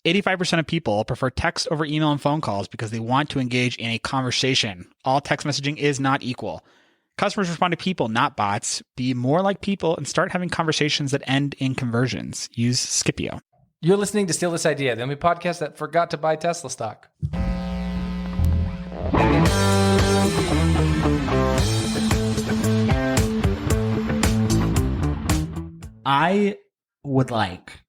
85% of people prefer text over email and phone calls because they want to engage in a conversation. All text messaging is not equal. Customers respond to people, not bots. Be more like people and start having conversations that end in conversions. Use Scipio. You're listening to Steal This Idea, the only podcast that forgot to buy Tesla stock. I would like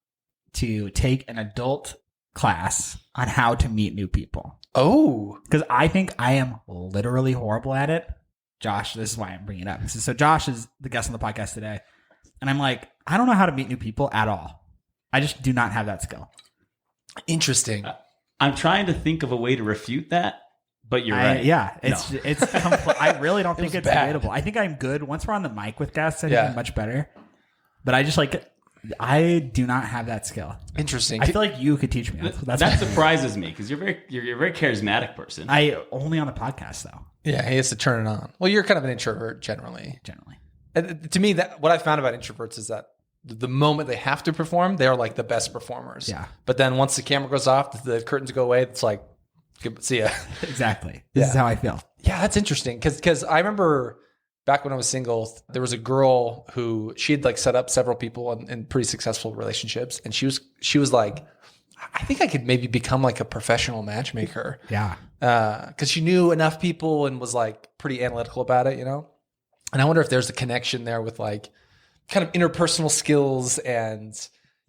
to take an adult class on how to meet new people. Oh. Because I think I am literally horrible at it. Josh, this is why I'm bringing it up. So Josh is the guest on the podcast today. And I'm like, I don't know how to meet new people at all. I just do not have that skill. Interesting. I'm trying to think of a way to refute that, but you're right. Yeah, I really don't think it's debatable. I think I'm good. Once we're on the mic with guests, I think I'm much better. But I do not have that skill. Interesting. I feel like you could teach me. That surprises me because you're a very charismatic person. I only on the podcast though. Yeah, he has to turn it on. Well, you're kind of an introvert generally. To me, that what I found about introverts is that the moment they have to perform, they're like the best performers. Yeah. But then once the camera goes off, the curtains go away, it's like, see ya. Exactly. This is how I feel. Yeah, that's interesting. Because I remember back when I was single, there was a girl who she had like set up several people in pretty successful relationships. And she was like, I think I could maybe become like a professional matchmaker. Yeah. Because she knew enough people and was like pretty analytical about it, you know? And I wonder if there's a connection there with like kind of interpersonal skills and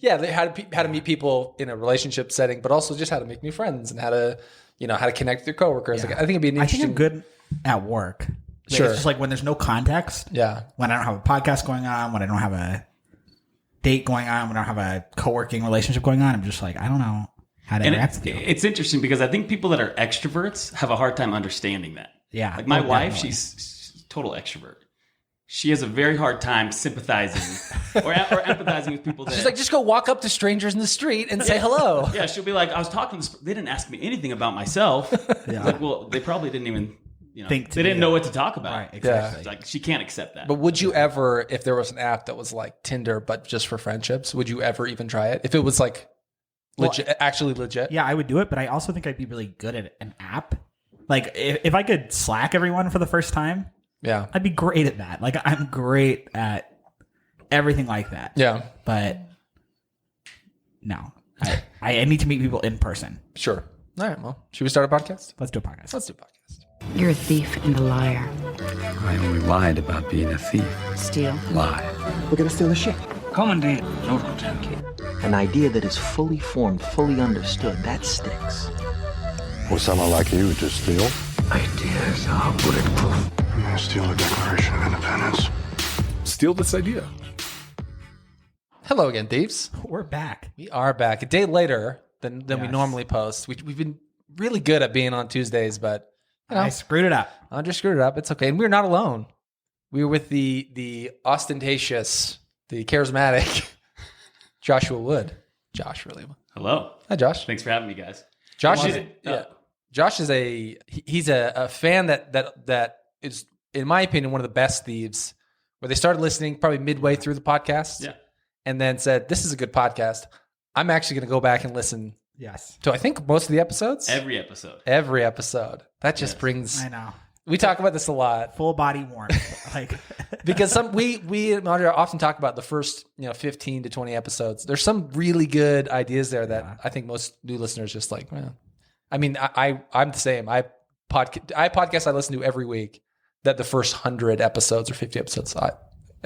how to meet people in a relationship setting, but also just how to make new friends and how to connect with your coworkers. Yeah. Like, I think it'd be an interesting. I think I'm good at work. Sure. It's just like when there's no context. Yeah. When I don't have a podcast going on, when I don't have a date going on, when I don't have a co-working relationship going on, I'm just like, I don't know how to interact with you. It's interesting because I think people that are extroverts have a hard time understanding that. Yeah. Like my wife, definitely. she's a total extrovert. She has a very hard time sympathizing or empathizing with people. She's like, just go walk up to strangers in the street and say hello. Yeah, she'll be like, I was talking to this, they didn't ask me anything about myself. Yeah. Like, well, they probably didn't even they do didn't know that. what to talk about. Right, exactly. It's like she can't accept that. But would you ever, if there was an app that was like Tinder but just for friendships, would you ever even try it? If it was like actually legit? Yeah, I would do it, but I also think I'd be really good at an app. Like if I could Slack everyone for the first time, yeah, I'd be great at that. Like I'm great at everything like that. Yeah. But no, I need to meet people in person. Sure. All right. Well, should we start a podcast? Let's do a podcast. Let's do a podcast. You're a thief and a liar. I only lied about being a thief. Steal. Lie. We're gonna steal the ship. Commandant, Lord Lieutenant. An idea that is fully formed, fully understood, that sticks. For someone like you to steal? Ideas are bulletproof. I'm gonna steal the Declaration of Independence. Steal this idea. Hello again, thieves. We're back. We are back a day later than we normally post. We've been really good at being on Tuesdays, but I screwed it up. Andre screwed it up. It's okay. And we're not alone. We were with the ostentatious, the charismatic Joshua Wood. Josh, really. Hello. Hi, Josh. Thanks for having me, guys. Josh is he's a fan that is, in my opinion, one of the best thieves. Where they started listening probably midway through the podcast, and then said, "This is a good podcast. I'm actually going to go back and listen." Yes. So I think most of the episodes, Every episode. That just brings. I know. We talk about this a lot. Full body warmth, like because we and Andre often talk about the first 15 to 20 episodes. There's some really good ideas there that I think most new listeners just like. Man. I mean, I'm the same. I podcast I listen to every week. That the first 100 episodes or 50 episodes, I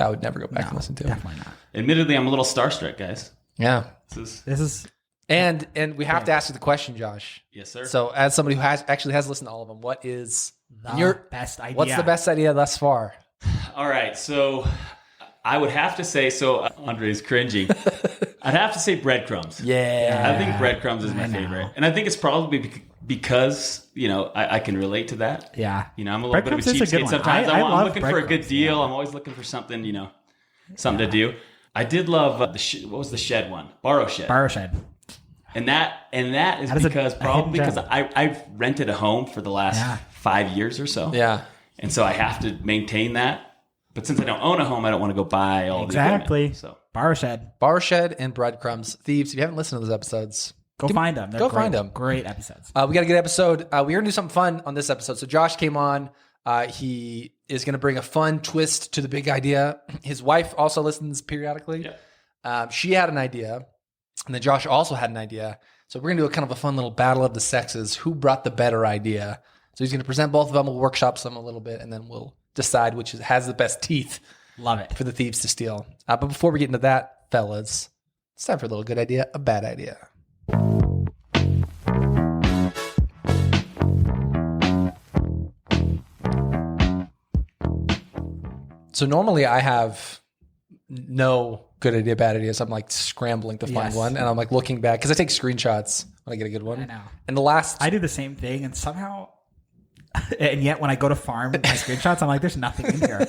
would never go back and listen to. Definitely not. Admittedly, I'm a little starstruck, guys. Yeah. This is and we have to ask you the question, Josh. Yes, sir. So, as somebody who has listened to all of them, what is your best idea? What's the best idea thus far? All right, so I would have to say. So Andre's cringing. I'd have to say breadcrumbs. Yeah, I think breadcrumbs is my favorite, and I think it's probably because I can relate to that. Yeah, I'm a little bit of a cheapskate sometimes. I'm looking for a good deal. Yeah. I'm always looking for something, something to do. I did love what was the shed one? Borrow Shed. And that is because I've rented a home for the last 5 years or so. Yeah, and so I have to maintain that. But since I don't own a home, I don't want to go buy all the equipment. So Borrow Shed and breadcrumbs. Thieves, if you haven't listened to those episodes, Go find them. Go find them. Great episodes. We got a good episode. We're going to do something fun on this episode. So Josh came on. He is going to bring a fun twist to the big idea. His wife also listens periodically. Yeah. She had an idea, and then Josh also had an idea. So we're going to do a kind of a fun little battle of the sexes. Who brought the better idea? So he's going to present both of them. We'll workshop some a little bit, and then we'll decide which has the best teeth. Love it. For the thieves to steal. But before we get into that, fellas, it's time for a little good idea, a bad idea. So normally I have no good idea, bad ideas. I'm like scrambling to find one, and I'm like looking back because I take screenshots when I get a good one. I know. And I do the same thing, and somehow, and yet when I go to farm my screenshots, I'm like, there's nothing in here.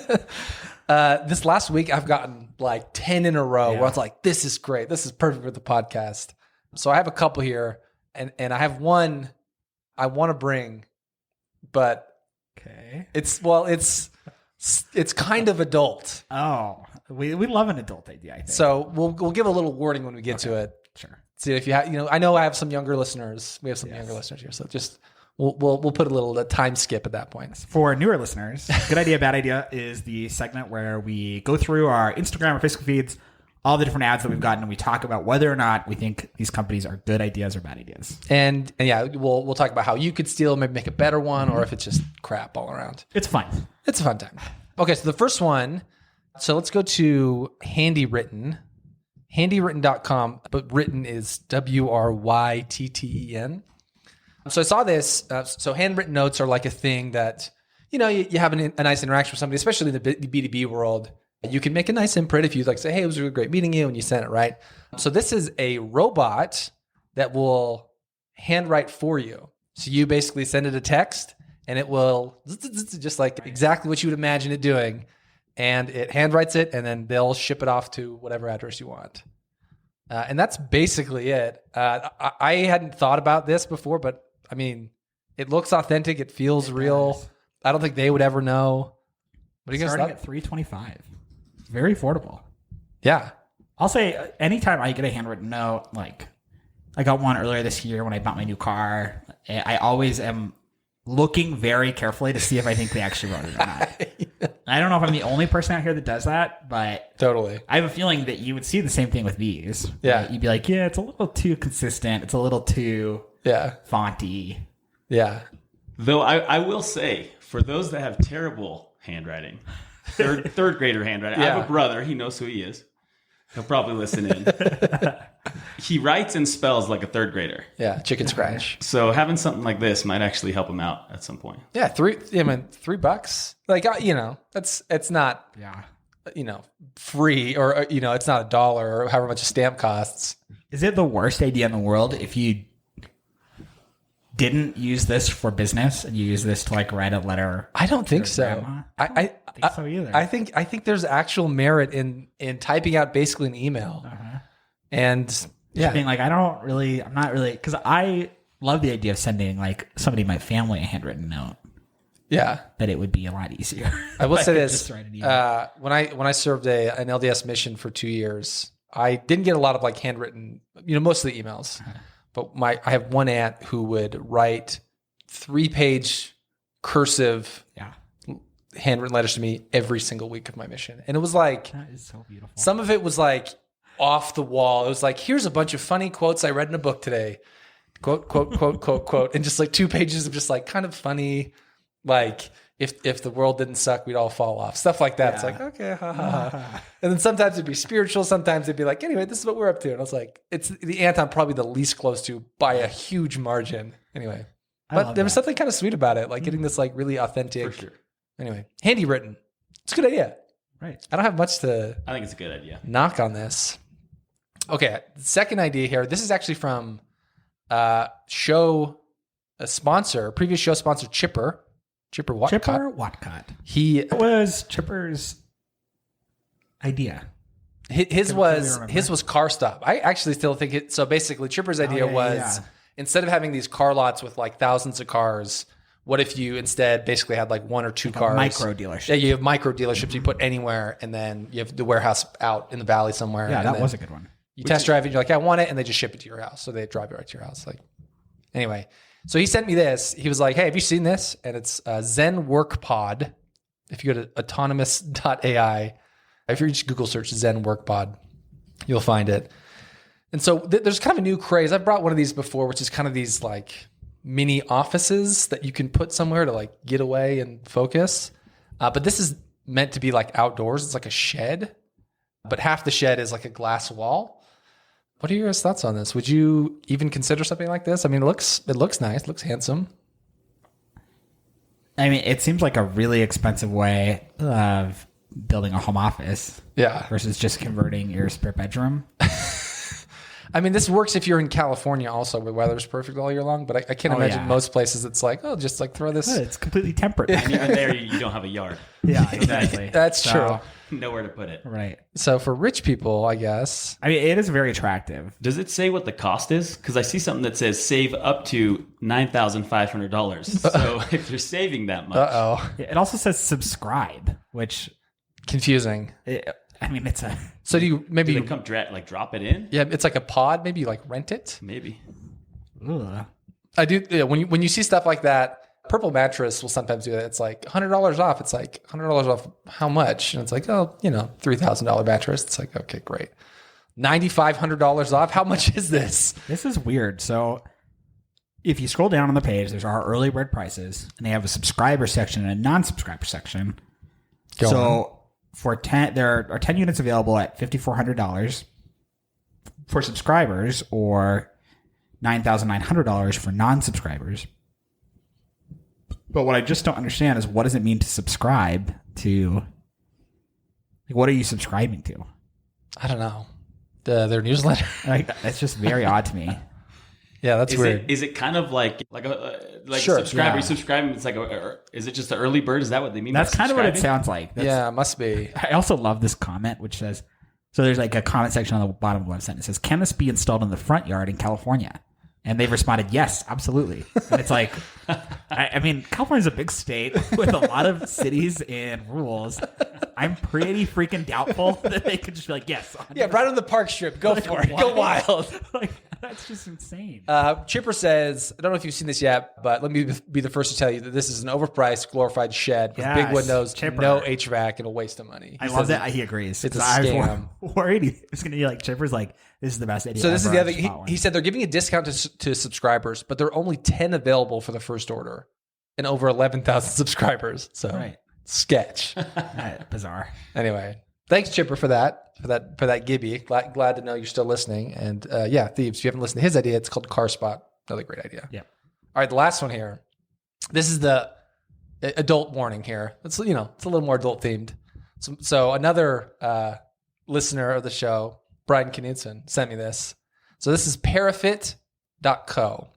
This last week, I've gotten like 10 in a row where I was like, this is great. This is perfect for the podcast. So I have a couple here, and I have one I want to bring, but it's kind of adult. Oh, we love an adult idea, I think. So we'll give a little warning when we get to it. Sure. See if you have, I know I have some younger listeners. We have some younger listeners here, so just we'll put a little time skip at that point. For newer listeners, good idea, bad idea is the segment where we go through our Instagram or Facebook feeds, all the different ads that we've gotten, and we talk about whether or not we think these companies are good ideas or bad ideas. And yeah, we'll talk about how you could steal, maybe make a better one, or if it's just crap all around. It's fun. It's a fun time. Okay, so the first one. So let's go to Handywritten. Handywritten.com, but written is WRYTTEN. So I saw this. So handwritten notes are like a thing that, you have a nice interaction with somebody, especially in the B2B world. You can make a nice imprint if you like say, hey, it was really great meeting you, and you sent it right. So this is a robot that will handwrite for you. So you basically send it a text, and it will just like exactly what you would imagine it doing. And it handwrites it, and then they'll ship it off to whatever address you want. And that's basically it. I hadn't thought about this before, but I mean, it looks authentic. It feels real. I don't think they would ever know. What are you guys starting at $325? Very affordable. Yeah. I'll say anytime I get a handwritten note, like I got one earlier this year when I bought my new car, I always am looking very carefully to see if I think they actually wrote it or not. I don't know if I'm the only person out here that does that, but totally. I have a feeling that you would see the same thing with these. Yeah. Right? You'd be like, yeah, it's a little too consistent. It's a little too fonty. Yeah. Though I will say, for those that have terrible handwriting, third grader handwriting, I have a brother. He knows who he is. He'll probably listen in. He writes and spells like a third grader. Yeah, chicken scratch. So having something like this might actually help him out at some point. Yeah, $3. Like, it's not, free, or, it's not $1 or however much a stamp costs. Is it the worst idea in the world if you didn't use this for business and you use this to like write a letter? I don't think so. I don't think so either. I think there's actual merit in typing out basically an email, and being like, I'm not really, because I love the idea of sending like somebody in my family a handwritten note. Yeah, but it would be a lot easier. I will say this: when I served an LDS mission for 2 years, I didn't get a lot of like handwritten, most of the emails. But I have one aunt who would write 3-page cursive handwritten letters to me every single week of my mission. And it was like, that is so beautiful. Some of it was like off the wall. It was like, here's a bunch of funny quotes I read in a book today. Quote, quote, quote, quote, quote. And just like 2 pages of just like kind of funny, like if the world didn't suck, we'd all fall off. Stuff like that. Yeah. It's like, okay, ha, ha, ha. And then sometimes it'd be spiritual. Sometimes it'd be like, anyway, this is what we're up to. And I was like, it's the aunt I'm probably the least close to by a huge margin. Anyway, but there was something kind of sweet about it. Like getting this like really authentic. For sure. Anyway, handywritten. It's a good idea. Right. I don't have much to I think it's a good idea. Knock on this. Okay. Second idea here. This is actually from previous show sponsor, Chipper Watcott. Chipper Watcott. It was Chipper's idea. His was car stop. I actually still think it. So basically, Chipper's idea was instead of having these car lots with like thousands of cars, what if you instead basically had like 1 or 2 cars? Micro dealership. Yeah, you have micro dealerships you put anywhere, and then you have the warehouse out in the valley somewhere. Yeah, that was a good one. You test drive it, you're like, I want it, and they just ship it to your house. So they drive it right to your house. Like, anyway, so he sent me this. He was like, hey, have you seen this? And it's Zen Work Pod. If you go to autonomous.ai, if you just Google search Zen Work Pod, you'll find it. And so there's kind of a new craze. I've brought one of these before, which is kind of these like mini offices that you can put somewhere to like get away and focus. But this is meant to be like outdoors. It's like a shed, but half the shed is like a glass wall. What are your guys' thoughts on this? Would you even consider something like this? I mean, it looks nice, it looks handsome. I mean, it seems like a really expensive way of building a home office. Yeah. Versus just converting your spare bedroom. I mean, this works if you're in California also, where weather's perfect all year long. But I can't imagine most places it's like, oh, just like throw this. Oh, it's completely temperate. And even there, you don't have a yard. Yeah, exactly. That's true. Nowhere to put it. Right. So for rich people, I guess. I mean, it is very attractive. Does it say what the cost is? Because I see something that says save up to $9,500. So if you're saving that much. It also says subscribe, which confusing. I mean, it's a. So do you maybe do they come drop it in? Yeah, it's like a pod. Maybe you like rent it. Maybe. Ugh. I do. Yeah, when you see stuff like that, Purple Mattress will sometimes do that. It's like $100 off. It's like $100 off. How much? And it's like, oh, $3,000 mattress. It's like, okay, great. $9,500 off. How much is this? This is weird. So if you scroll down on the page, there's our early bird prices, and they have a subscriber section and a non-subscriber section. For 10, there are 10 units available at $5,400 for subscribers, or $9,900 for non-subscribers. But what I just don't understand is, what does it mean to subscribe to? Like, what are you subscribing to? I don't know. Their newsletter. That's just very odd to me. Yeah, that's weird. Is it kind of like sure, subscriber? yeah. You subscribing? It's like is it just the early bird? Is that what they mean? That's kind of what it sounds like. Yeah, it must be. I also love this comment, which says, so there's like a comment section on the bottom of the website. It says, can this be installed in the front yard in California? And they've responded, yes, absolutely. And it's like, I mean, California's a big state with a lot of cities and rules. I'm pretty freaking doubtful that they could just be like, yes. 100%. Yeah, right on the park strip. Go for it. Go wild. That's just insane. Chipper says, I don't know if you've seen this yet, but let me be the first to tell you that this is an overpriced, glorified shed with big windows, Chipper. No HVAC, and a waste of money. I love that he agrees. It's a scam. I was worried he was going to be like, Chipper's like, this is the best idea. So this is the other. He said they're giving a discount to subscribers, but there are only 10 available for the first order, and over 11,000 subscribers. So sketch. Bizarre. Anyway, thanks Chipper for that Gibby. Glad to know you're still listening. And Thieves, if you haven't listened to his idea, it's called Car Spot. Another great idea. Yeah. All right, the last one here. This is the adult warning here. It's it's a little more adult themed. So another listener of the show, Brian Knudsen, sent me this. So this is Parafit.co.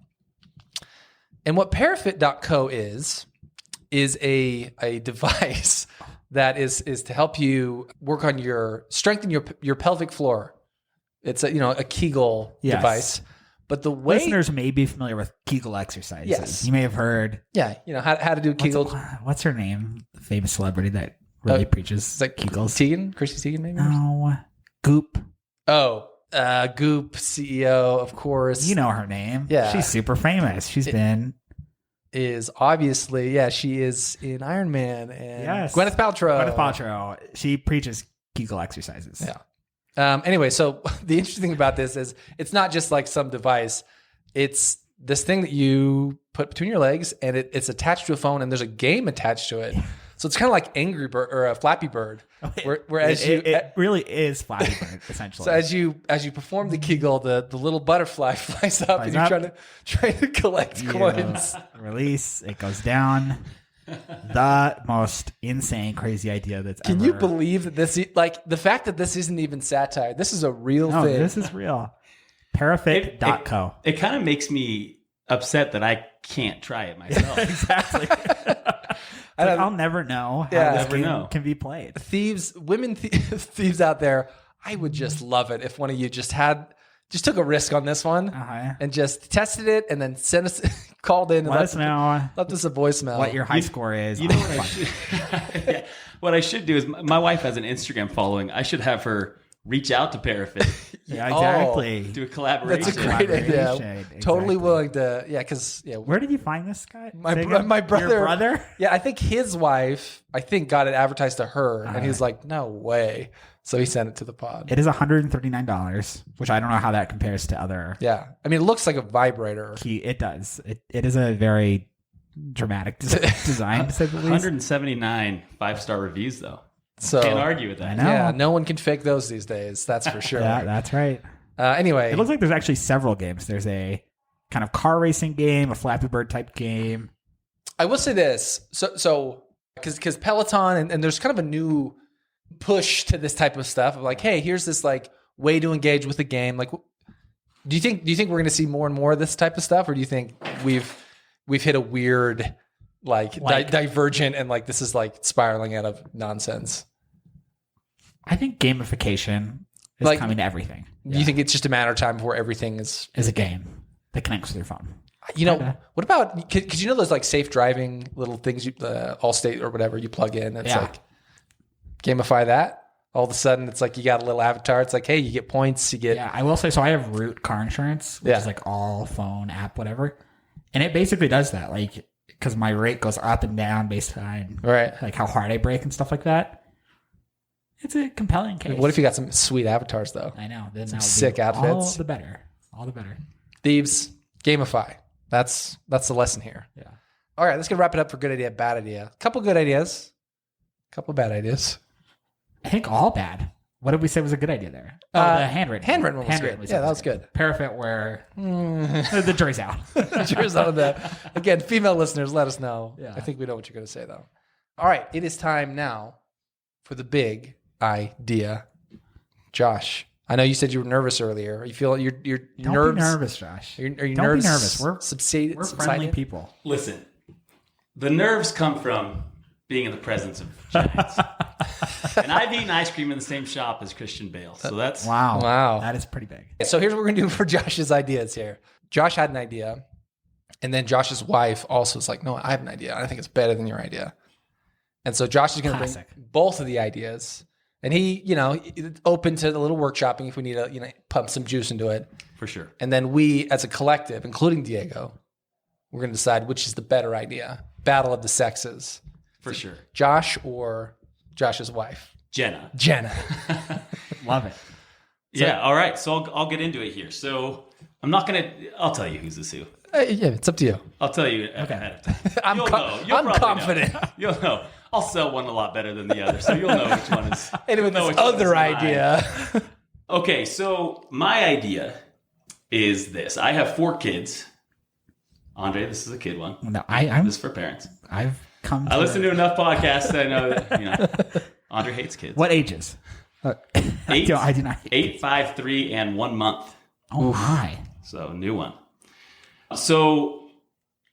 And what Parafit.co is a device that is to help you work on strengthen your pelvic floor. It's a Kegel device. But the way listeners may be familiar with Kegel exercises. Yes. You may have heard. Yeah, how to do Kegel. What's her name? The famous celebrity that really preaches Kegels. Chrissy Teigen, maybe? No. Goop. Oh, Goop CEO, of course. You know her name. Yeah. She's super famous. She is in Iron Man and Gwyneth Paltrow. She preaches Kegel exercises. Yeah. Anyway, so the interesting thing about this is it's not just like some device. It's this thing that you put between your legs, and it's attached to a phone, and there's a game attached to it. So it's kind of like Angry Bird or a Flappy Bird. Whereas it really is Flappy Bird, essentially. So as you perform the Kegel, the little butterfly flies up, and you're trying to collect coins. Release, it goes down. The most insane, crazy idea that's Can you believe that this, the fact that this isn't even satire? This is a real thing. This is real. Parafit.co. It kind of makes me upset that I can't try it myself. Exactly. I'll never know how this game can be played. Women thieves out there, I would just love it if one of you just took a risk on this one and just tested it and then called in and let us know. Left us a voicemail. What your high score is. You know what I should, what I should do is, my wife has an Instagram following. I should have her reach out to Paraffin. Yeah, exactly. Do a collaboration. That's a great idea. Exactly. Totally willing to, because Where did you find this guy? my brother. Your brother? Yeah, I think his wife, got it advertised to her, and he was like, "No way." So he sent it to the pod. It is $139, which I don't know how that compares to other. Yeah, I mean, it looks like a vibrator. It does. It is a very dramatic design, to say the least. 179 5-star reviews, though. So Can't argue with that. I know. Yeah, no one can fake those these days. That's for sure. Yeah, that's right. Anyway, It looks like there's actually several games. There's a kind of car racing game, a Flappy Bird type game. I will say this. So because Peloton and there's kind of a new push to this type of stuff of like, hey, here's this like way to engage with the game. Like, do you think we're going to see more and more of this type of stuff, or do you think we've hit a weird divergent and like this is like spiraling out of nonsense? I think gamification is coming to everything. Do you think it's just a matter of time before everything is a game that connects with your phone? What about, because those like safe driving little things, Allstate or whatever you plug in, it's like gamify that. All of a sudden it's like you got a little avatar. It's like, hey, you get points, you get. Yeah, I will say, so I have Root car insurance, which is like all phone app, whatever. And it basically does that, like, because my rate goes up and down based on like how hard I brake and stuff like that. It's a compelling case. What if you got some sweet avatars though? I know. Then some sick outfits. All the better. All the better. Thieves, gamify. That's the lesson here. Yeah. All right, let's get wrap it up for good idea, bad idea. A couple good ideas. A couple bad ideas. I think all bad. What did we say was a good idea there? The handwritten. Handwritten one was good. Yeah, that was good. Paraffin where the jury's out. The jury's out of that. Again, female listeners, let us know. Yeah. I think we know what you're going to say, though. All right, it is time now for the big idea. Josh, I know you said you were nervous earlier. You feel your Don't nerves? be nervous, Josh. Are you Don't nervous? be nervous. We're subsided? friendly people. Listen, the nerves come from being in the presence of giants. And I've eaten ice cream in the same shop as Christian Bale. So that's... Wow. That is pretty big. So here's what we're going to do for Josh's ideas here. Josh had an idea. And then Josh's wife also was like, no, I have an idea. I think it's better than your idea. And so Josh is going to bring both of the ideas. And he, open to a little workshopping if we need to, pump some juice into it. For sure. And then we, as a collective, including Diego, we're going to decide which is the better idea. Battle of the sexes. For sure. Josh or Josh's wife? Jenna. Love it. Yeah. All right. So I'll get into it here. So I'm not going to, I'll tell you who's the who. Yeah, it's up to you. I'll tell you. Okay. I'm confident. Know. You'll know. I'll sell one a lot better than the other. So you'll know which one is. Anyway, this other idea. Okay. So my idea is this. I have 4 kids. Andre, this is a kid one. No, I'm. This is for parents. I listen to enough podcasts that I know that Andre hates kids. What ages? 8, I do not. 8, 5, 3, and 1 month. Oh my! So new one. So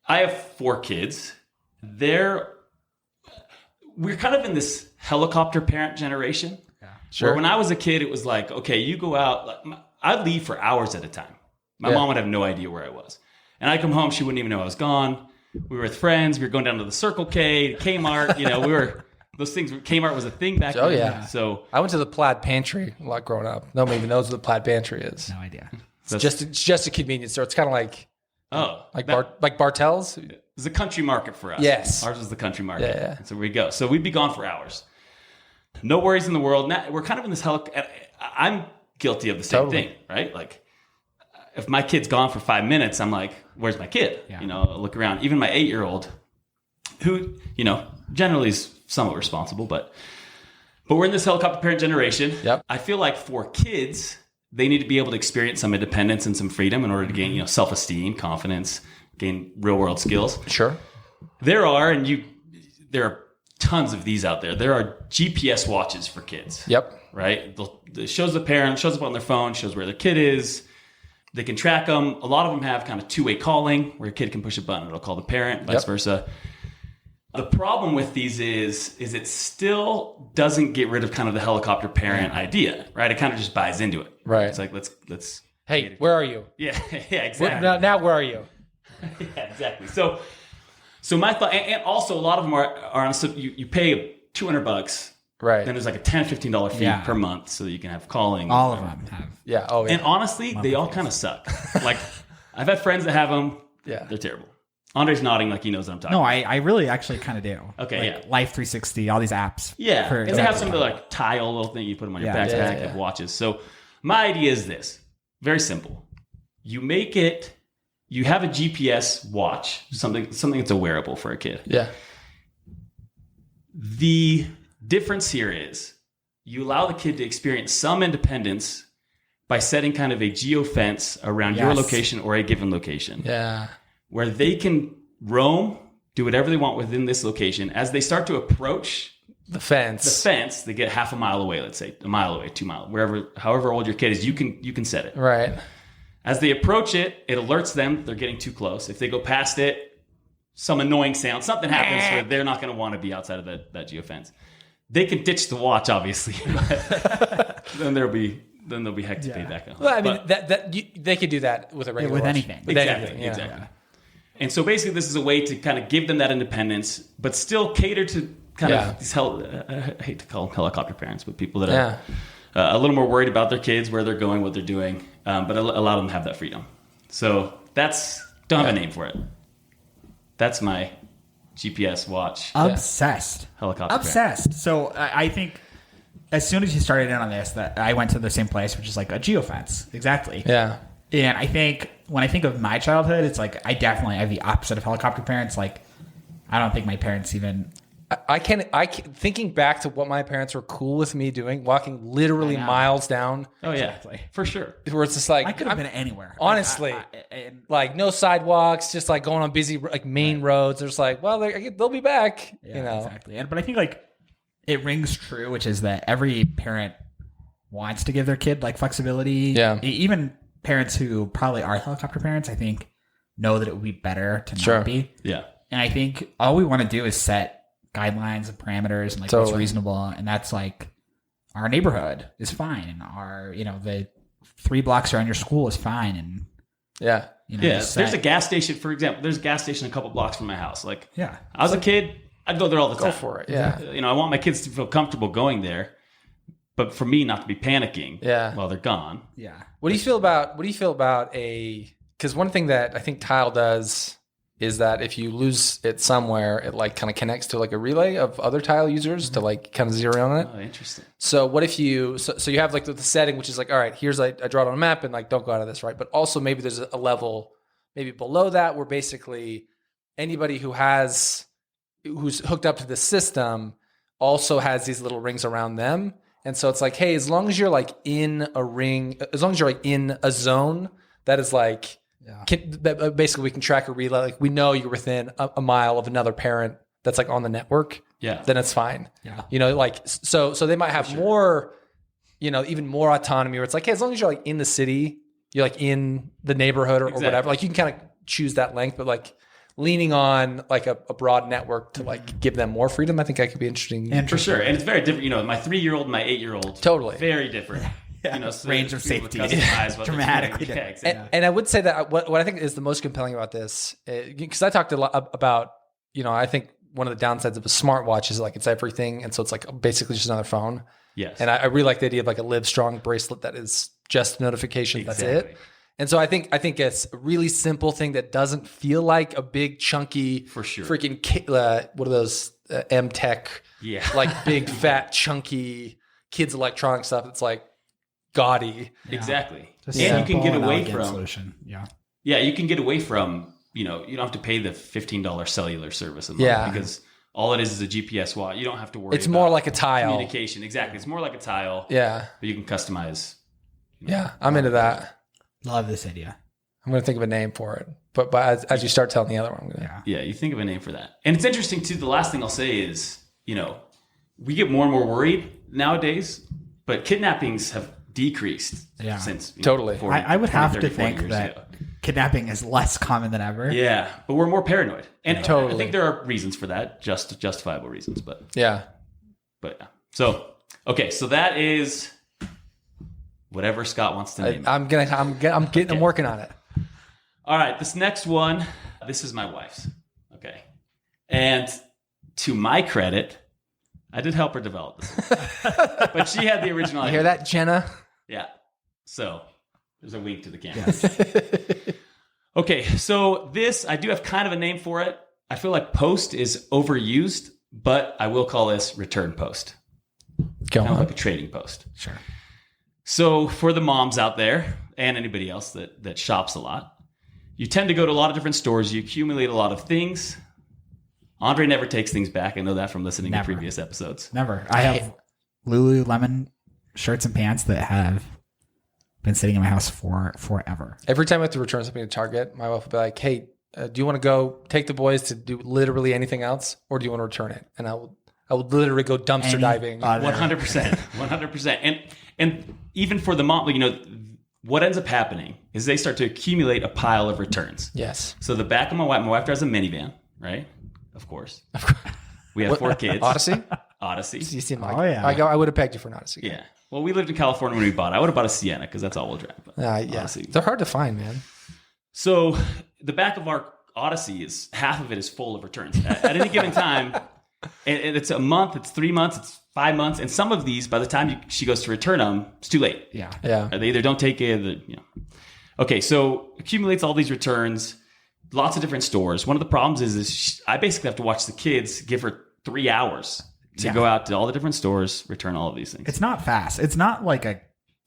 I have 4 kids. We're kind of in this helicopter parent generation. Yeah, sure. Where when I was a kid, it was like, okay, you go out. I'd leave for hours at a time. My mom would have no idea where I was. And I'd come home, she wouldn't even know I was gone. We were with friends. We were going down to the Circle K, to Kmart. Those things. Kmart was a thing back then. Oh, yeah. So I went to the Plaid Pantry a lot growing up. Nobody even knows what the Plaid Pantry is. No idea. It's just a convenience store. It's kind of like Bartell's. It was a country market for us. Yes. Ours was the country market. Yeah. So we go. So we'd be gone for hours. No worries in the world. Now, we're kind of in this I'm guilty of the same thing, right? Like, if my kid's gone for 5 minutes, I'm like, where's my kid? Yeah. I look around. Even my 8-year-old, who, generally is somewhat responsible, but we're in this helicopter parent generation. Yep. I feel like for kids, they need to be able to experience some independence and some freedom in order to gain, self-esteem, confidence, gain real-world skills. Sure. There are tons of these out there. There are GPS watches for kids. Yep. Right? It shows the parent, shows up on their phone, shows where their kid is. They can track them. A lot of them have kind of two-way calling where a kid can push a button. It'll call the parent, vice versa. The problem with these is it still doesn't get rid of kind of the helicopter parent idea, right? It kind of just buys into it. Right. It's like, let's. Hey, where are you? Yeah, exactly. Now where are you? Yeah, exactly. So my thought, and also a lot of them are on, so you pay $200 Right. Then there's like a $10, $15 fee per month so that you can have calling. All of them have. Yeah. Oh, yeah. And honestly, they all kind of suck. Like, I've had friends that have them. Yeah. They're terrible. Andre's nodding like he knows what I'm talking No, about. I really actually kind of do. Okay, like Life 360, all these apps. Yeah. for And they exactly have some of the like tile little thing you put them on your Yeah. backpack, have watches. So my idea is this. Very simple. You have a GPS watch, something that's a wearable for a kid. Yeah. The difference here is you allow the kid to experience some independence by setting kind of a geofence around your location or a given location. Yeah. Where they can roam, do whatever they want within this location. As they start to approach the fence, they get half a mile away, let's say, a mile away, 2 miles, however old your kid is, you can set it. Right. As they approach it, it alerts them that they're getting too close. If they go past it, some annoying sound, something happens where they're not going to want to be outside of that geofence. They can ditch the watch, obviously, but then they'll be heck to pay back on. Well, I mean, they could do that with a regular with watch. anything. With Exactly. anything, yeah. Exactly. And so basically, this is a way to kind of give them that independence, but still cater to kind of these I hate to call them helicopter parents, but people that are a little more worried about their kids, where they're going, what they're doing, but allow them to have that freedom. So don't have a name for it. That's my GPS watch. Obsessed. Helicopter Obsessed. So I think as soon as you started in on this, that I went to the same place, which is like a geofence. Exactly. Yeah. And I think when I think of my childhood, it's like I definitely have the opposite of helicopter parents. Like I don't think my parents even. I can thinking back to what my parents were cool with me doing, walking literally miles down. Oh yeah, for sure. Where it's just like I could have been anywhere. Honestly, like no sidewalks, just like going on busy like main roads. There's like, well, they'll be back. Yeah, you know, exactly. But I think like it rings true, which is that every parent wants to give their kid like flexibility. Yeah. Even parents who probably are helicopter parents, I think, know that it would be better to not be. Yeah. And I think all we want to do is set guidelines and parameters and like what's reasonable. And that's like our neighborhood is fine. And our, the 3 blocks around your school is fine. And there's a gas station, for example. There's a gas station a couple blocks from my house. Like, I was a kid, I'd go there all the time. Go for it. Yeah. I want my kids to feel comfortable going there, but for me not to be panicking while they're gone. Yeah. What do you feel about because one thing that I think Tile does is that if you lose it somewhere, it like kind of connects to like a relay of other Tile users to like kind of zero in on it. Oh, interesting. So what if you have like the setting, which is like, all right, here's I draw it on a map and like, don't go out of this, right? But also maybe there's a level maybe below that where basically anybody who's hooked up to the system also has these little rings around them. And so it's like, hey, as long as you're like in a ring, as long as you're like in a zone that is like, basically we can track a relay. Like we know you're within a mile of another parent that's like on the network. Yeah. Then it's fine. Yeah. Like, so they might have more, even more autonomy where it's like, hey, as long as you're like in the city, you're like in the neighborhood or whatever, like you can kind of choose that length, but like leaning on like a broad network to like give them more freedom, I think that could be interesting. And for sure. And it's very different. My 3-year-old and my 8-year-old. Totally. Very different. So range of safety dramatically different. And I would say that what I think is the most compelling about this, because I talked a lot about, I think one of the downsides of a smartwatch is like it's everything. And so it's like basically just another phone. Yes. And I really like the idea of like a Live Strong bracelet that is just notifications. Exactly. That's it. And so I think it's a really simple thing that doesn't feel like a big chunky, for sure, freaking what are those M Tech, like big fat chunky kids electronic stuff. It's like gaudy, exactly. And you can get away from solution. Yeah, you can get away from you don't have to pay the $15 cellular service a month because all it is a GPS watch. You don't have to worry. It's more like a tile communication. Exactly, it's more like a tile. Yeah, but you can customize. Yeah, I'm into that. Love this idea. I'm going to think of a name for it. But as you start telling the other one, I'm going to... Yeah, you think of a name for that. And it's interesting, too. The last thing I'll say is, we get more and more worried nowadays, but kidnappings have decreased since... Totally. 40, I would have to think that kidnapping is less common than ever. Yeah, but we're more paranoid. And totally. I think there are reasons for that, justifiable reasons. But yeah. So, okay, so that is... whatever Scott wants to name. I'm working on it. All right, this next one, this is my wife's. Okay. And to my credit, I did help her develop this. But she had the original You idea. hear that, Jenna? Yeah. So there's a wink to the camera. Okay, so this, I do have kind of a name for it. I feel like post is overused, but I will call this return post. Kind of like a trading post. Sure. So for the moms out there and anybody else that shops a lot, you tend to go to a lot of different stores. You accumulate a lot of things. Andre never takes things back. I know that from listening to previous episodes. Never. I have Lululemon shirts and pants that have been sitting in my house for forever. Every time I have to return something to Target, my wife will be like, hey, do you want to go take the boys to do literally anything else, or do you want to return it? And I would literally go dumpster diving. 100%. 100%. And even for the mom, what ends up happening is they start to accumulate a pile of returns. Yes. So the back of my wife drives a minivan, right? Of course. We have 4 kids. Odyssey. You seem like, yeah. I would have pegged you for an Odyssey. Yeah. Well, we lived in California when we bought it. I would have bought a Sienna because that's all we'll drive. But Yeah. Odyssey. They're hard to find, man. So the back of our Odyssey is half of it is full of returns. At any given time, and it's a month, it's 3 months, it's 5 months, and some of these, by the time she goes to return them, it's too late. Yeah. They either don't take it, Okay, so accumulates all these returns, lots of different stores. One of the problems is I basically have to watch the kids, give her 3 hours to go out to all the different stores, return all of these things. It's not fast. It's not like a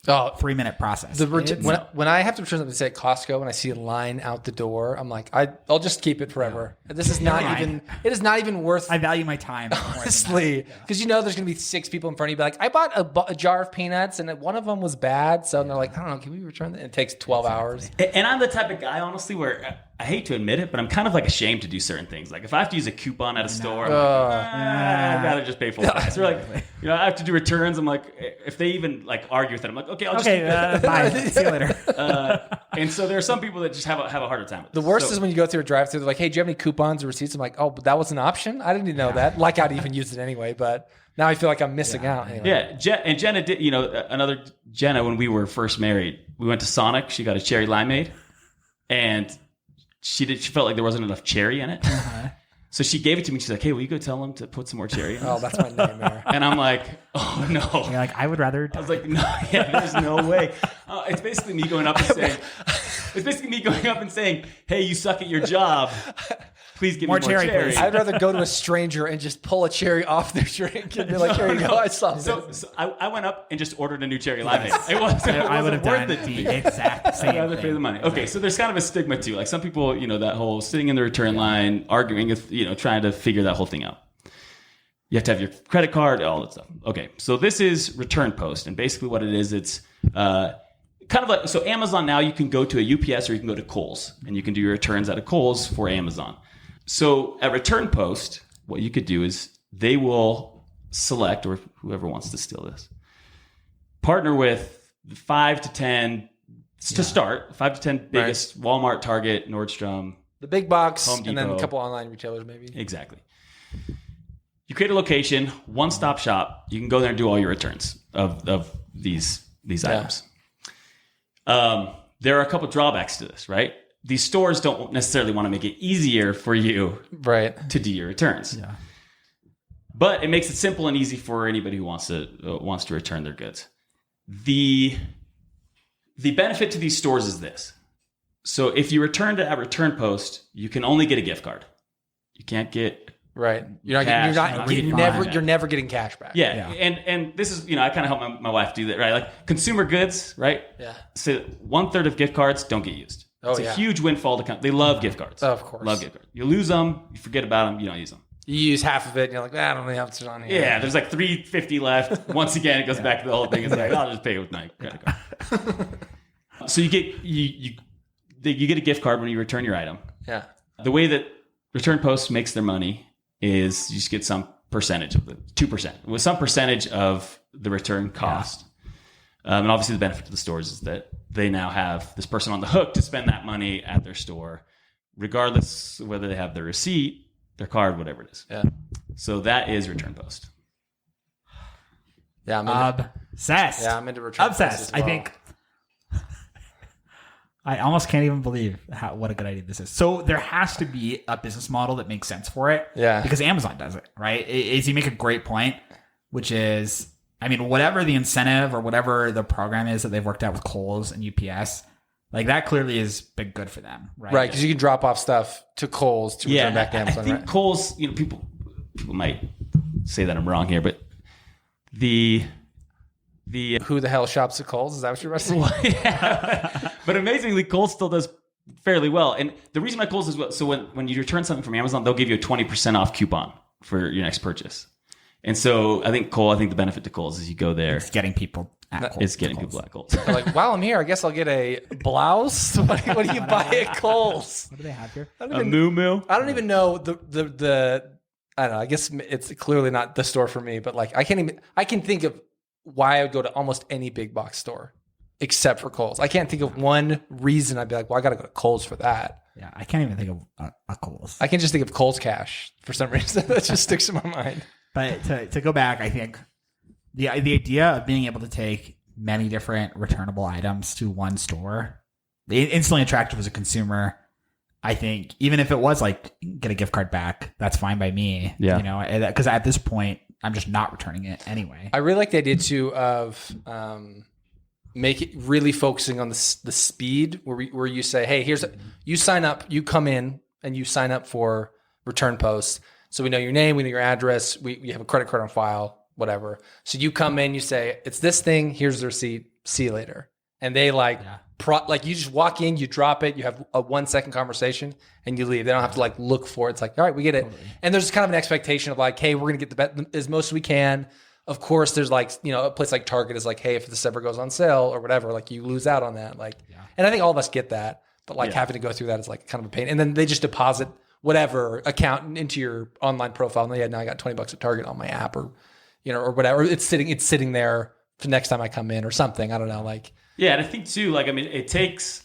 3-minute process. When I have to return something, say at Costco, and I see a line out the door, I'm like, I'll just keep it forever. This is not even. It is not even worth. I value my time Honestly, because there's going to be 6 people in front of you. Be like, I bought a jar of peanuts, and one of them was bad. So they're like, I don't know, can we return that? And it takes 12 hours. And I'm the type of guy, honestly, where I hate to admit it, but I'm kind of like ashamed to do certain things. Like if I have to use a coupon at a store, I'm like, I'd rather just pay full price. Or like, I have to do returns. I'm like, if they even like argue with it, I'm like, okay, I'll just bye. See you later. And so there are some people that just have a harder time with The worst is when you go through a drive-through. They're like, hey, do you have any coupons or receipts? I'm like, oh, but that was an option? I didn't even know that. Like I'd even use it anyway, but now I feel like I'm missing out. Anyway. Yeah, and Jenna did, another Jenna, when we were first married, we went to Sonic. She got a cherry limeade, and she felt like there wasn't enough cherry in it. So she gave it to me. She's like, hey, will you go tell them to put some more cherry in it? Oh, that's my nightmare. And I'm like, oh, no. You're like, I would rather. I was like, no, there's no way. It's basically me going up and saying, hey, you suck at your job. Please give me more cherry. Please. I'd rather go to a stranger and just pull a cherry off their drink and be like, here you go, I saw this. So I went up and just ordered a new cherry limeade. It wasn't I would have done the exact same I'd rather pay the money. Okay, so there's kind of a stigma too. Like some people, that whole sitting in the return line, arguing, trying to figure that whole thing out. You have to have your credit card, all that stuff. Okay, so this is Return Post. And basically what it is, it's kind of like, so Amazon now, you can go to a UPS or you can go to Kohl's. And you can do your returns out of Kohl's for Amazon. So at Return Post, what you could do is they will select, or whoever wants to steal this, partner with 5 to 10 to start, 5 to 10 biggest Walmart, Target, Nordstrom, the big box, Home Depot, and then a couple online retailers maybe. Exactly. You create a location, one-stop shop. You can go there and do all your returns of these items. There are a couple drawbacks to this, right? These stores don't necessarily want to make it easier for you to do your returns. Yeah. But it makes it simple and easy for anybody who wants to return their goods. The benefit to these stores is this. So if you return at Return Post, you can only get a gift card. You can't get You're never getting cash back. Yeah. And this is, I kind of help my wife do that, right? Like consumer goods, right? Yeah. So 1/3 of gift cards don't get used. It's a huge windfall to come. They love gift cards. Of course. Love gift cards. You lose them, you forget about them, you don't use them. You use half of it, and you're like, I don't know how much is on here. Yeah, there's like $3.50 left. Once again, it goes back to the whole thing. It's like, I'll just pay with my credit card. So you get a gift card when you return your item. Yeah. The way that Return Post makes their money is you just get some percentage of the 2%, with some percentage of the return cost. And obviously the benefit to the stores is that they now have this person on the hook to spend that money at their store, regardless of whether they have their receipt, their card, whatever it is. Yeah. So that is Return Post. Yeah, I'm obsessed. Yeah, I'm into Return Post as well. I think I almost can't even believe what a good idea this is. So there has to be a business model that makes sense for it. Yeah. Because Amazon does it, right? You make a great point, which is, I mean, whatever the incentive or whatever the program is that they've worked out with Kohl's and UPS, like that clearly has been good for them, right? Right, because you can drop off stuff to Kohl's to return back to Amazon. I think Kohl's, people might say that I'm wrong here, but the who the hell shops at Kohl's? Is that what you're saying? Yeah. But amazingly, Kohl's still does fairly well. And the reason why Kohl's is well, so when you return something from Amazon, they'll give you a 20% off coupon for your next purchase. And so I think the benefit to Kohl's is you go there. It's getting people at Kohl's. It's getting people at Kohl's. They're like, while I'm here, I guess I'll get a blouse. What do you buy at Kohl's? What do they have here? A moo-moo? I don't even know the I don't know. I guess it's clearly not the store for me, but like I can think of why I would go to almost any big box store except for Kohl's. I can't think of one reason I'd be like, well, I got to go to Kohl's for that. Yeah, I can't even think of a Kohl's. I can just think of Kohl's Cash for some reason. That just sticks in my mind. But to go back, I think the idea of being able to take many different returnable items to one store, instantly attractive as a consumer. I think even if it was like get a gift card back, that's fine by me. Yeah. Because at this point, I'm just not returning it anyway. I really like the idea too of make it really focusing on the speed where you say, hey, you sign up, you come in and you sign up for return posts. So we know your name, we know your address, we have a credit card on file, whatever. So you come in, you say, it's this thing, here's the receipt, see you later. And they you just walk in, you drop it, you have a 1 second conversation and you leave. They don't have to like look for it. It's like, all right, we get it. Totally. And there's kind of an expectation of like, hey, we're going to get as most as we can. Of course, there's like, a place like Target is like, hey, if this ever goes on sale or whatever, like you lose out on that. Like, and I think all of us get that, but like having to go through that is like kind of a pain. And then they just deposit whatever account into your online profile. And now I got $20 at Target on my app or whatever. It's sitting there for next time I come in or something. I don't know. Like, yeah. And I think too, like, I mean, it takes,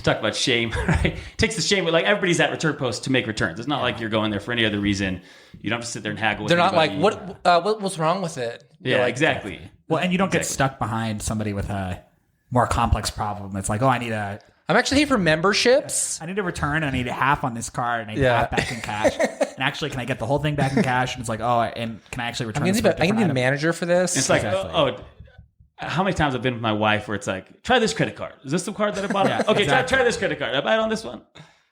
talk about shame, right? It takes the shame, but like everybody's at return post to make returns. It's not like you're going there for any other reason. You don't have to sit there and haggle with They're anybody. not like, what's wrong with it? Yeah, exactly. Well, and you don't get stuck behind somebody with a more complex problem. It's like, oh, I'm actually here for memberships. I need a return. I need a half on this card. And I need half back in cash. And actually, can I get the whole thing back in cash? And it's like, oh, and can I actually return this? I can be a manager for this. It's like, how many times I've been with my wife where it's like, try this credit card. Is this the card that I bought? Okay, exactly. try this credit card. I buy it on this one.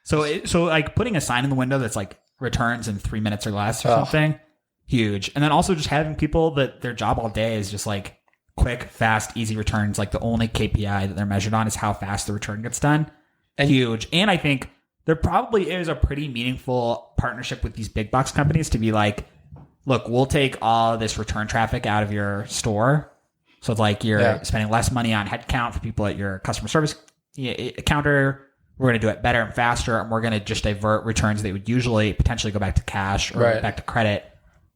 So like putting a sign in the window that's like returns in 3 minutes or less or something, huge. And then also just having people that their job all day is just like quick, fast, easy returns. Like the only KPI that they're measured on is how fast the return gets done. Huge. And I think there probably is a pretty meaningful partnership with these big box companies to be like, look, we'll take all this return traffic out of your store. So it's like you're spending less money on headcount for people at your customer service counter. We're going to do it better and faster. And we're going to just divert returns that would usually potentially go back to cash or back to credit.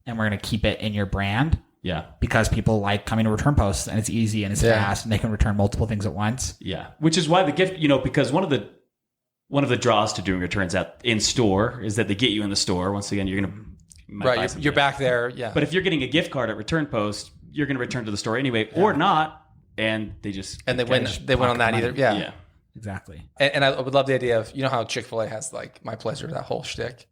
And we're going to keep it in your brand. Yeah. Because people like coming to return posts and it's easy and it's fast and they can return multiple things at once. Yeah. Which is why the gift, because one of the draws to doing returns out in store is that they get you in the store. Once again, you're going to you're back there. Yeah. But if you're getting a gift card at return post, you're going to return to the store anyway, or not, and they win on that either. Yeah, exactly. And I would love the idea of how Chick-fil-A has like My Pleasure, that whole shtick.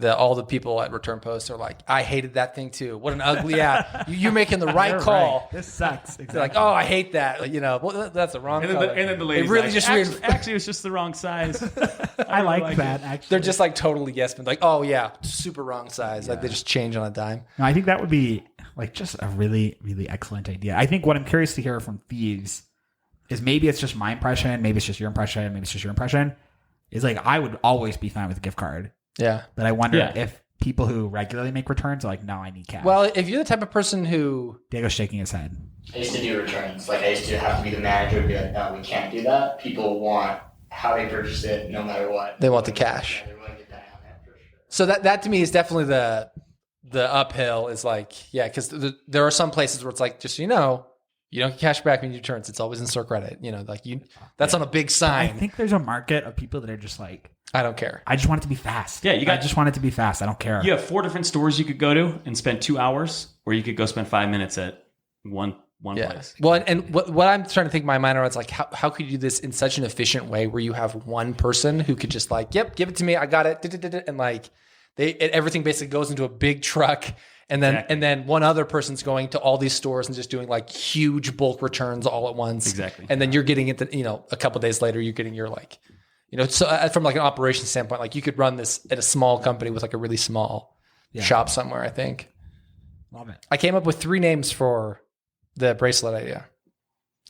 All the people at return post are like, I hated that thing too. What an ugly app. You're making the right call. Right. This sucks. Exactly. They're like, oh, I hate that. Well, that's the wrong color. And then the lady really just actually, it was just the wrong size. I like that. Actually, they're just like totally yes, but like, oh yeah, super wrong size. Like they just change on a dime. No, I think that would be like just a really, really excellent idea. I think what I'm curious to hear from Thieves is maybe it's just my impression, maybe it's just your impression, maybe it's just your impression. Is like I would always be fine with a gift card. Yeah. But I wonder if people who regularly make returns are like, no, I need cash. Well, if you're the type of person who... Diego's shaking his head. I used to do returns. Like I used to have to be the manager and be like, no, we can't do that. People want how they purchase it no matter what. They want the cash. They want to get that on that for sure. So that to me is definitely the uphill is like, because there are some places where it's like, just so you know, you don't get cash back when you returns. It's always in store credit. That's on a big sign. I think there's a market of people that are just like, I don't care. I just want it to be fast. Yeah, I just want it to be fast. I don't care. You have 4 different stores you could go to and spend 2 hours, or you could go spend 5 minutes at one one place. Well, and what I'm trying to think in my mind is like, how could you do this in such an efficient way where you have one person who could just like, yep, give it to me, I got it, and like everything basically goes into a big truck, and then one other person's going to all these stores and just doing like huge bulk returns all at once. Exactly. And then you're getting it, a couple of days later, you're getting your like, so from like an operations standpoint, like you could run this at a small company with like a really small shop somewhere, I think. Love it. I came up with 3 names for the bracelet idea.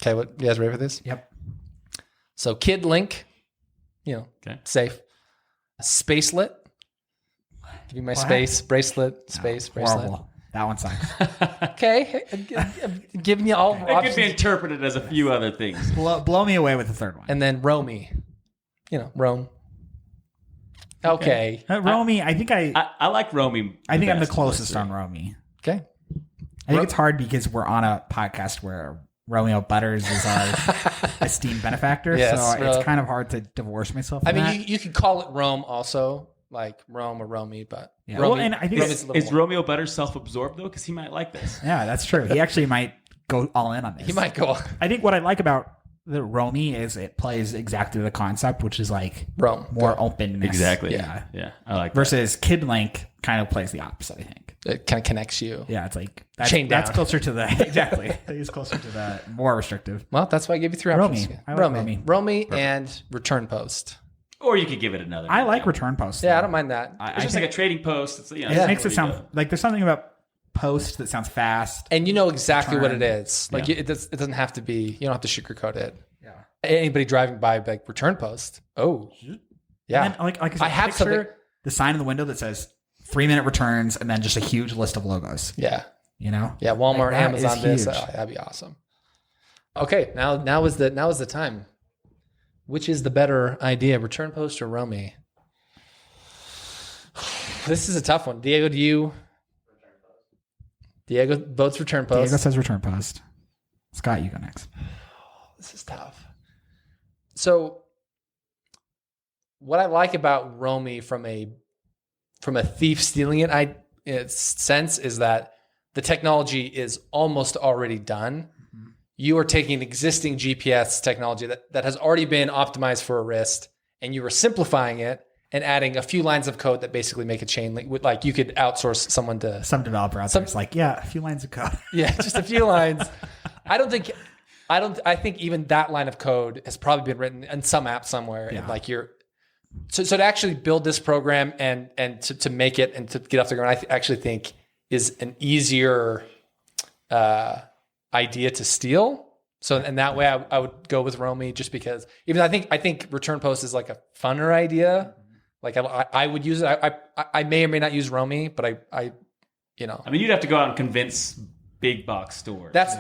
Okay, what you guys ready for this? Yep. So Kid Link, safe. Spacelet. Give me my space bracelet. Space bracelet. Horrible. That one sucks. Okay, I'm giving you all It options. could be interpreted as a few other things. Blow me away with the third one. And then Roamy. Rome. Okay. Roamy, I think I like Roamy. I think I'm the closest on Roamy. Okay. I think it's hard because we're on a podcast where Romeo Butters is our esteemed benefactor. Yes, so it's kind of hard to divorce myself from that. You could call it Rome also, like Rome or Romy, but Yeah. Romy, Well, and I think Is Romeo Butters self-absorbed though? Because he might like this. Yeah, that's true. He actually might go all in on this. he might go I think what I like about the Roamy is it plays exactly the concept, which is like Rome. more openness. Exactly. Yeah. I like that. Versus Kid Link kind of plays the opposite, I think. It kind of connects you. Yeah, it's like Chain down. that's closer to the exactly. It's closer to the more restrictive. Well, that's why I gave you 3 options. Roamy. I like Roamy. And Return Post. Or you could give it another. I like return post. Yeah, I don't mind that. It's just like a trading post. It's, it makes it sound like there's something about post that sounds fast. And you know exactly what it Return. is. Like it doesn't have to be. You don't have to sugarcoat it. Yeah. Anybody driving by, like Return Post. Oh, yeah. And then, like I said, I have picture something. the sign in the window that says 3-minute returns, and then just a huge list of logos. Yeah. Yeah, Walmart, Like, that Amazon, is this. huge. That'd be awesome. Okay, now is the time. Which is the better idea, Return Post or Roamy? This is a tough one. Diego, do you? Diego votes Return Post. Diego says return post. Scott, you go next. This is tough. So, what I like about Roamy from a thief stealing it sense is that the technology is almost already done. Mm-hmm. You are taking existing GPS technology that has already been optimized for a wrist, and you are simplifying it and adding a few lines of code that basically make a chain link. Like you could outsource someone to some developer out there. It's like, yeah, a few lines of code. Yeah, just a few lines. I think even that line of code has probably been written in some app somewhere. Yeah. And like so to actually build this program and to make it and to get off the ground, I actually think is an easier idea to steal. So in that way, I would go with Roamy just because even though I think Return Post is like a funner idea. Like I would use it. I may or may not use Roamy, but I mean, you'd have to go out and convince big box stores. There's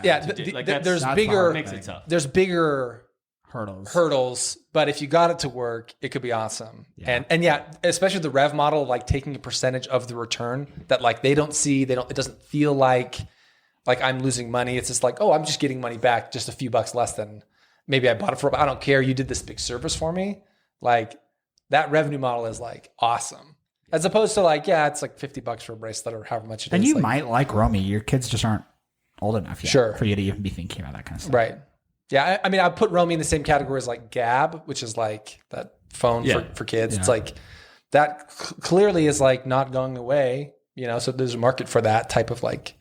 bigger hurdles, but if you got it to work, it could be awesome. Yeah. And especially the rev model, like taking a percentage of the return that like they don't see, it doesn't feel like I'm losing money. It's just like, oh, I'm just getting money back, just a few bucks less than maybe I bought it for. But I don't care. You did this big service for me. Like that revenue model is like awesome. As opposed to like, yeah, it's like $50 for a bracelet or however much it is. And you might like Roamy. Your kids just aren't old enough yet for you to even be thinking about that kind of stuff. Right. Yeah. I mean, I put Roamy in the same category as like Gab, which is like that phone for kids. Yeah. It's like that clearly is like not going away, so there's a market for that type of like,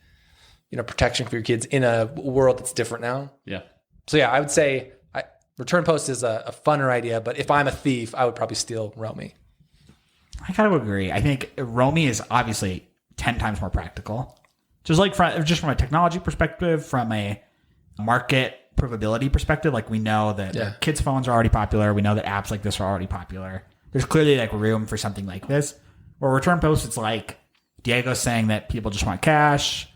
protection for your kids in a world that's different now. Yeah. So yeah, I would say Return Post is a funner idea, but if I'm a thief, I would probably steal Roamy. I kind of agree. I think Roamy is obviously 10 times more practical. Just like from a technology perspective, from a market provability perspective, like we know that kids' phones are already popular. We know that apps like this are already popular. There's clearly like room for something like this. Or Return Post, it's like Diego's saying that people just want cash.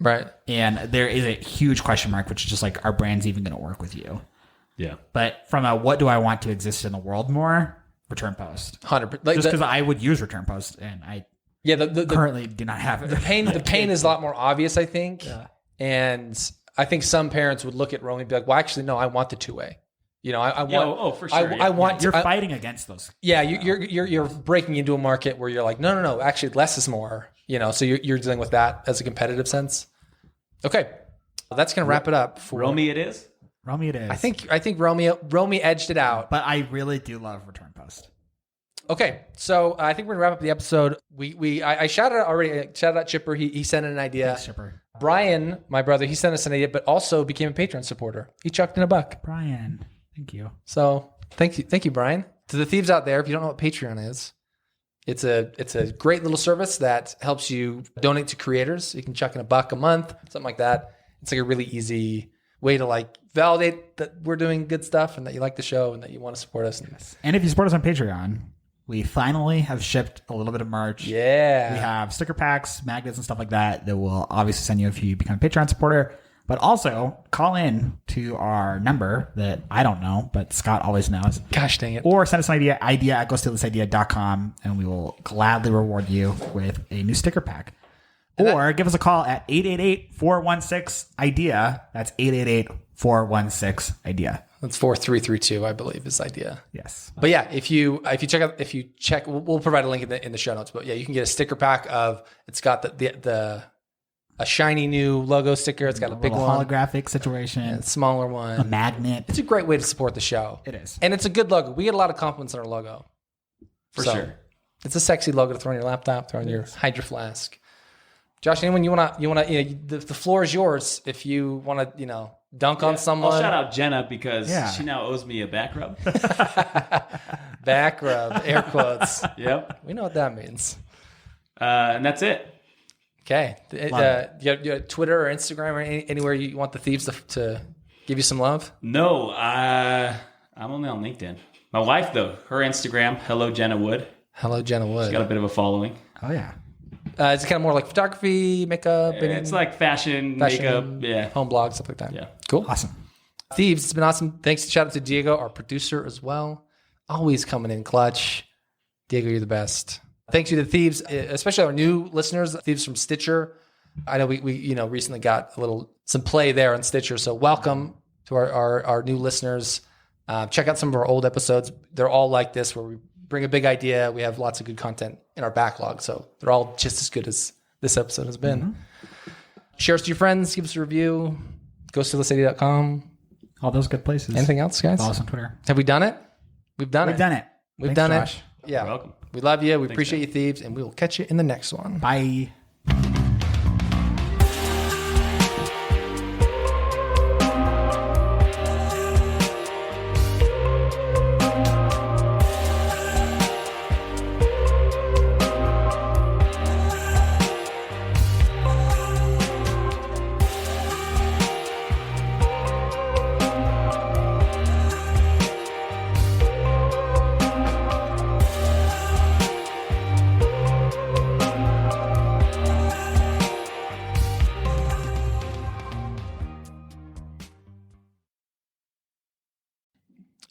Right. And there is a huge question mark, which is just like, are brands even going to work with you? Yeah. But from a what do I want to exist in the world more? Return Post. 100%. Like just because I would use Return Post and I currently do not have it. The pain is a lot more obvious, I think. Yeah. And I think some parents would look at Roamy and be like, well, actually, no, I want the two-way. I want. For sure. I want. You're fighting against those. Yeah, you're breaking into a market where you're like, no. Actually, less is more. So you're dealing with that as a competitive sense. Okay, That's going to wrap it up for Roamy. It is. Roamy it is. I think Roamy edged it out. But I really do love Return Post. Okay, so I think we're gonna wrap up the episode. I shouted out already. Shouted out Chipper. He sent an idea. Thanks, Chipper. Brian, my brother, he sent us an idea, but also became a Patreon supporter. He chucked in $1. Brian, thank you. So thank you, Brian. To the thieves out there, if you don't know what Patreon is, it's a great little service that helps you donate to creators. You can chuck in $1 a month, something like that. It's like a really easy way to like validate that we're doing good stuff and that you like the show and that you want to support us. And if you support us on Patreon, we finally have shipped a little bit of merch. Yeah. We have sticker packs, magnets, and stuff like that will obviously send you if you become a Patreon supporter. But also, call in to our number that I don't know, but Scott always knows. Gosh dang it. Or send us an idea at gostealthisidea.com, and we will gladly reward you with a new sticker pack. Or give us a call at 888-416-IDEA. That's 888-416-IDEA. That's 4332, I believe, is idea. Yes. But yeah, if you check, we'll provide a link in the show notes. But yeah, you can get a sticker pack of. It's got a shiny new logo sticker. It's got a big one, holographic situation, and a smaller one, a magnet. It's a great way to support the show. It is, and it's a good logo. We get a lot of compliments on our logo, for sure. It's a sexy logo to throw on your laptop, throw on your Hydro Flask. Josh, anyone you wanna the floor is yours if you wanna dunk on someone. I'll shout out Jenna because she now owes me a back rub. Back rub, air quotes. Yep, we know what that means. And that's it. Okay, you have Twitter or Instagram or anywhere you want the thieves to give you some love? No, I'm only on LinkedIn. My wife though, her Instagram, Hello Jenna Wood. Hello Jenna Wood. She's got a bit of a following. Oh yeah. Is it kind of more like photography, makeup? It's like fashion, makeup, home blog, stuff like that. Yeah. Cool. Awesome. Thieves, it's been awesome. Thanks. Shout out to Diego, our producer as well. Always coming in clutch. Diego, you're the best. Thanks to the Thieves, especially our new listeners, Thieves from Stitcher. I know we recently got some play there on Stitcher. So welcome to our new listeners. Check out some of our old episodes. They're all like this, where we bring a big idea. We have lots of good content in our backlog. So they're all just as good as this episode has been. Mm-hmm. Share us to your friends. Give us a review. GoStealThisIdea.com. All those good places. Anything else, guys? Follow us on Twitter. Have we done it? We've done it. We've Thanks, done Josh. it. Yeah. You're welcome. We love you. We appreciate you, Thieves. And we will catch you in the next one. Bye.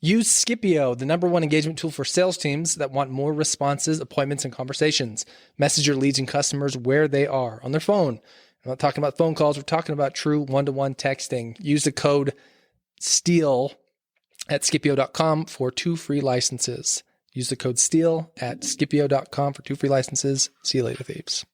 Use Scipio, the #1 engagement tool for sales teams that want more responses, appointments, and conversations. Message your leads and customers where they are on their phone. I'm not talking about phone calls. We're talking about true one-to-one texting. Use the code STEAL at Scipio.com for 2 free licenses. Use the code STEAL at Scipio.com for 2 free licenses. See you later, thieves.